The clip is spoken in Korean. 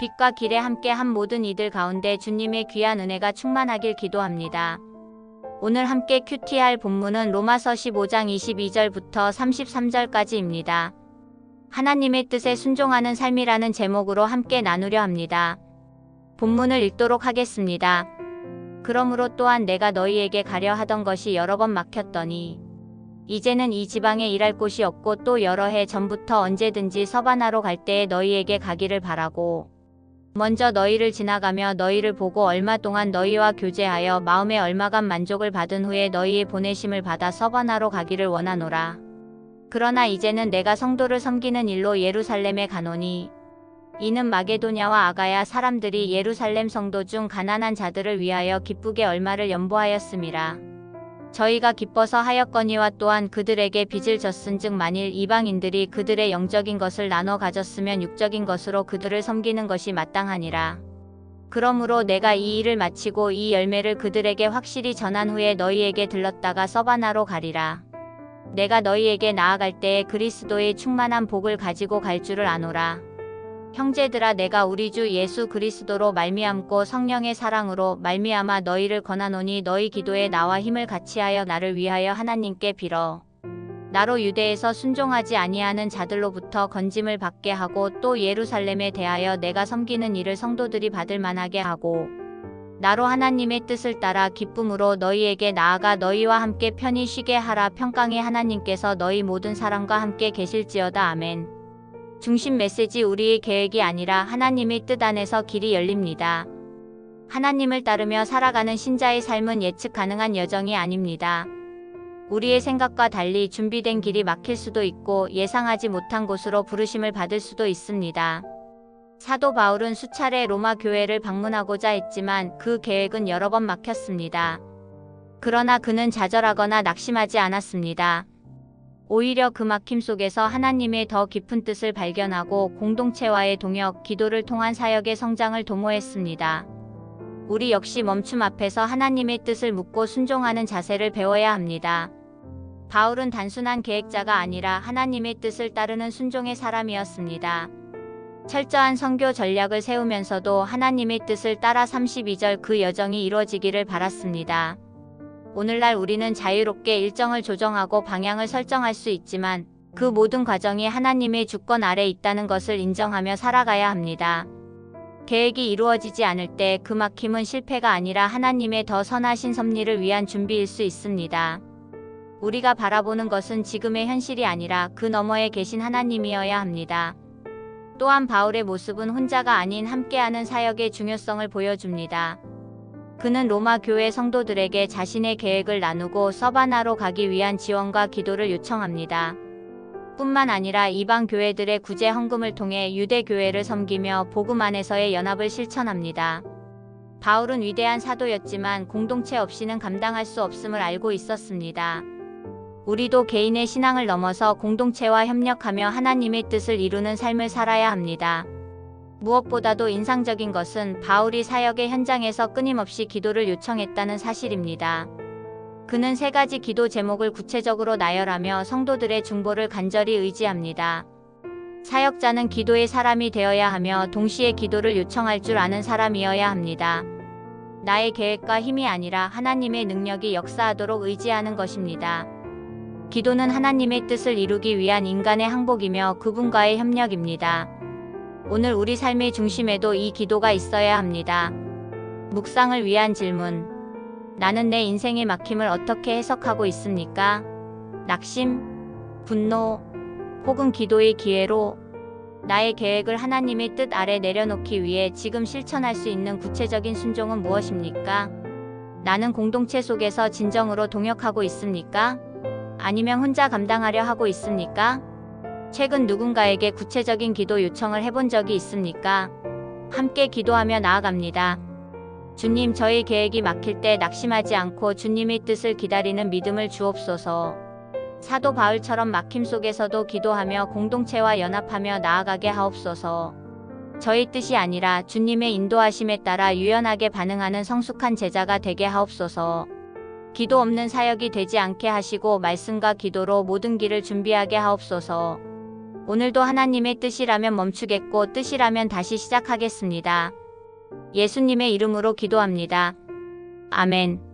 빛과 길에 함께 한 모든 이들 가운데 주님의 귀한 은혜가 충만하길 기도합니다. 오늘 함께 큐티할 본문은 로마서 15장 22절부터 33절까지입니다. 하나님의 뜻에 순종하는 삶이라는 제목으로 함께 나누려 합니다. 본문을 읽도록 하겠습니다. 그러므로 또한 내가 너희에게 가려 하던 것이 여러 번 막혔더니 이제는 이 지방에 일할 곳이 없고 또 여러 해 전부터 언제든지 서바나로 갈 때에 너희에게 가기를 바라고 먼저 너희를 지나가며 너희를 보고 얼마 동안 너희와 교제하여 마음에 얼마간 만족을 받은 후에 너희의 보내심을 받아 서바나로 가기를 원하노라. 그러나 이제는 내가 성도를 섬기는 일로 예루살렘에 가노니 이는 마게도냐와 아가야 사람들이 예루살렘 성도 중 가난한 자들을 위하여 기쁘게 얼마를 연보하였음이라. 저희가 기뻐서 하였거니와 또한 그들에게 빚을 졌은즉 만일 이방인들이 그들의 영적인 것을 나눠 가졌으면 육적인 것으로 그들을 섬기는 것이 마땅하니라. 그러므로 내가 이 일을 마치고 이 열매를 그들에게 확실히 전한 후에 너희에게 들렀다가 서바나로 가리라. 내가 너희에게 나아갈 때에 그리스도의 충만한 복을 가지고 갈 줄을 아노라. 형제들아 내가 우리 주 예수 그리스도로 말미암고 성령의 사랑으로 말미암아 너희를 권하노니 너희 기도에 나와 힘을 같이하여 나를 위하여 하나님께 빌어 나로 유대에서 순종하지 아니하는 자들로부터 건짐을 받게 하고 또 예루살렘에 대하여 내가 섬기는 일을 성도들이 받을 만하게 하고 나로 하나님의 뜻을 따라 기쁨으로 너희에게 나아가 너희와 함께 편히 쉬게 하라. 평강의 하나님께서 너희 모든 사람과 함께 계실지어다. 아멘. 중심 메시지 우리의 계획이 아니라 하나님의 뜻 안에서 길이 열립니다. 하나님을 따르며 살아가는 신자의 삶은 예측 가능한 여정이 아닙니다. 우리의 생각과 달리 준비된 길이 막힐 수도 있고 예상하지 못한 곳으로 부르심을 받을 수도 있습니다. 사도 바울은 수차례 로마 교회를 방문하고자 했지만 그 계획은 여러 번 막혔습니다. 그러나 그는 좌절하거나 낙심하지 않았습니다. 오히려 그 막힘 속에서 하나님의 더 깊은 뜻을 발견하고 공동체와의 동역, 기도를 통한 사역의 성장을 도모했습니다. 우리 역시 멈춤 앞에서 하나님의 뜻을 묻고 순종하는 자세를 배워야 합니다. 바울은 단순한 계획자가 아니라 하나님의 뜻을 따르는 순종의 사람이었습니다. 철저한 선교 전략을 세우면서도 하나님의 뜻을 따라 32절 그 여정이 이루어지기를 바랐습니다. 오늘날 우리는 자유롭게 일정을 조정하고 방향을 설정할 수 있지만 그 모든 과정이 하나님의 주권 아래 있다는 것을 인정하며 살아가야 합니다. 계획이 이루어지지 않을 때 그 막힘은 실패가 아니라 하나님의 더 선하신 섭리를 위한 준비일 수 있습니다. 우리가 바라보는 것은 지금의 현실이 아니라 그 너머에 계신 하나님이어야 합니다. 또한 바울의 모습은 혼자가 아닌 함께하는 사역의 중요성을 보여줍니다. 그는 로마 교회 성도들에게 자신의 계획을 나누고 서바나로 가기 위한 지원과 기도를 요청합니다. 뿐만 아니라 이방 교회들의 구제 헌금을 통해 유대 교회를 섬기며 복음 안에서의 연합을 실천합니다. 바울은 위대한 사도였지만 공동체 없이는 감당할 수 없음을 알고 있었습니다. 우리도 개인의 신앙을 넘어서 공동체와 협력하며 하나님의 뜻을 이루는 삶을 살아야 합니다. 무엇보다도 인상적인 것은 바울이 사역의 현장에서 끊임없이 기도를 요청했다는 사실입니다. 그는 3가지 기도 제목을 구체적으로 나열하며 성도들의 중보를 간절히 의지합니다. 사역자는 기도의 사람이 되어야 하며 동시에 기도를 요청할 줄 아는 사람이어야 합니다. 나의 계획과 힘이 아니라 하나님의 능력이 역사하도록 의지하는 것입니다. 기도는 하나님의 뜻을 이루기 위한 인간의 항복이며 그분과의 협력입니다. 오늘 우리 삶의 중심에도 이 기도가 있어야 합니다. 묵상을 위한 질문. 나는 내 인생의 막힘을 어떻게 해석하고 있습니까? 낙심, 분노, 혹은 기도의 기회로 나의 계획을 하나님의 뜻 아래 내려놓기 위해 지금 실천할 수 있는 구체적인 순종은 무엇입니까? 나는 공동체 속에서 진정으로 동역하고 있습니까? 아니면 혼자 감당하려 하고 있습니까? 최근 누군가에게 구체적인 기도 요청을 해본 적이 있습니까? 함께 기도하며 나아갑니다. 주님, 저희 계획이 막힐 때 낙심하지 않고 주님의 뜻을 기다리는 믿음을 주옵소서. 사도 바울처럼 막힘 속에서도 기도하며 공동체와 연합하며 나아가게 하옵소서. 저희 뜻이 아니라 주님의 인도하심에 따라 유연하게 반응하는 성숙한 제자가 되게 하옵소서. 기도 없는 사역이 되지 않게 하시고 말씀과 기도로 모든 길을 준비하게 하옵소서. 오늘도 하나님의 뜻이라면 멈추겠고 뜻이라면 다시 시작하겠습니다. 예수님의 이름으로 기도합니다. 아멘.